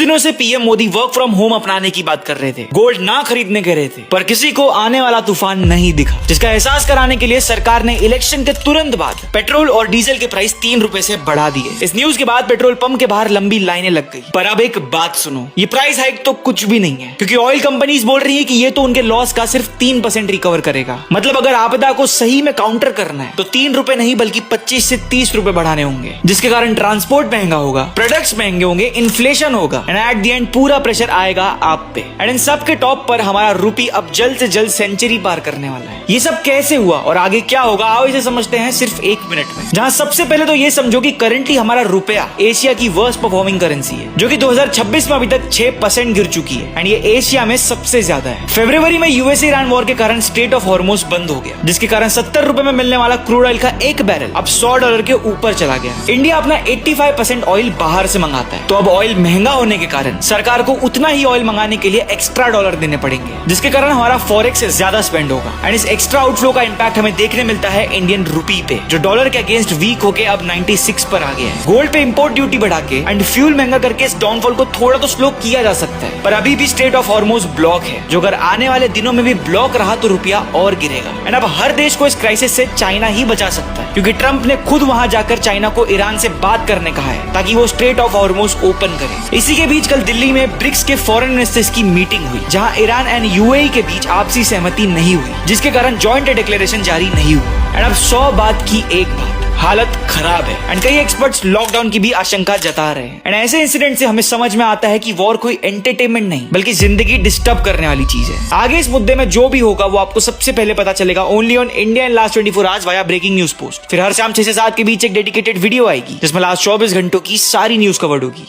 दिनों से PM Modi work from home अपनाने की बात कर रहे थे, गोल्ड ना खरीदने कह रहे थे, पर किसी को आने वाला तूफान नहीं दिखा, जिसका एहसास कराने के लिए सरकार ने इलेक्शन के तुरंत बाद पेट्रोल और डीजल के प्राइस 3 रुपए से बढ़ा दिए। इस न्यूज के बाद पेट्रोल पंप के बाहर लंबी लाइनें लग गई। पर अब एक बात सुनो, ये प्राइस हाइक तो कुछ भी नहीं है, क्योंकि ऑयल कंपनीज बोल रही है कि ये तो उनके लॉस का सिर्फ 3% रिकवर करेगा। मतलब अगर आपदा को सही में काउंटर करना है तो 3 रुपए नहीं बल्कि 25 से 30 रुपए बढ़ाने होंगे, जिसके कारण ट्रांसपोर्ट महंगा होगा, प्रोडक्ट्स महंगे होंगे, इन्फ्लेशन होगा एंड एट द एंड पूरा प्रेशर आएगा आप पे। एंड इन सब के टॉप पर हमारा रूपी अब जल्द से जल्द सेंचुरी पार करने वाला है। ये सब कैसे हुआ और आगे क्या होगा, आओ इसे समझते हैं सिर्फ 1 मिनट में। जहां सबसे पहले तो ये समझो कि करंटली हमारा रुपया एशिया की वर्स्ट परफॉर्मिंग करेंसी है, जो कि 2026 में अभी तक 6% गिर चुकी है एंड ये एशिया में सबसे ज्यादा है। फरवरी में यूएस ईरान वॉर के कारण स्ट्रेट ऑफ हॉर्मुज बंद हो गया, जिसके कारण 70 रुपए में मिलने वाला क्रूड ऑयल का एक बैरल अब $100 के ऊपर चला गया। इंडिया अपना 85% ऑयल बाहर से मंगाता है, तो अब ऑयल महंगा होने के कारण सरकार को उतना ही ऑयल मंगाने के लिए एक्स्ट्रा डॉलर देने पड़ेंगे, जिसके कारण हमारा फॉरेक्स ज्यादा स्पेंड होगा एंड इस एक्स्ट्रा आउटफ्लो का इंपैक्ट हमें देखने मिलता है इंडियन रूपी पे, जो डॉलर के अगेंस्ट वीक होके अब 96 पर आ गया है। गोल्ड पे इंपोर्ट ड्यूटी बढ़ा के एंड फ्यूल महंगा करके इस डाउनफॉल को थोड़ा तो स्लो किया जा सकता है, पर अभी भी स्ट्रेट ऑफ हॉर्मुज ब्लॉक है, जो अगर आने वाले दिनों में भी ब्लॉक रहा तो रुपया और गिरेगा। एंड अब हर देश को इस क्राइसिस से चाइना ही बचा सकता है, क्योंकि ट्रंप ने खुद वहां जाकर चाइना को ईरान से बात करने कहा है, ताकि वो स्ट्रेट ऑफ हॉर्मुज ओपन करे। इसी के बीच कल दिल्ली में ब्रिक्स के फॉरेन मिनिस्टर्स की मीटिंग हुई, जहां ईरान एंड यूएई के बीच आपसी सहमति नहीं हुई, जिसके कारण जॉइंट डिक्लेरेशन जारी नहीं हुआ। एंड अब 100 बात की एक बात, हालत खराब है एंड कई एक्सपर्ट्स लॉकडाउन की भी आशंका जता रहे हैं। एंड ऐसे इंसिडेंट से हमें समझ में आता है कि वॉर कोई एंटरटेनमेंट नहीं बल्कि जिंदगी डिस्टर्ब करने वाली चीज है। आगे इस मुद्दे में जो भी होगा वो आपको सबसे पहले पता चलेगा only on India in last 24 hours via breaking news post. फिर हर शाम 6 से 7 के बीच एक डेडिकेटेड वीडियो आएगी जिसमें लास्ट 24 घंटों की सारी न्यूज कवर्ड होगी।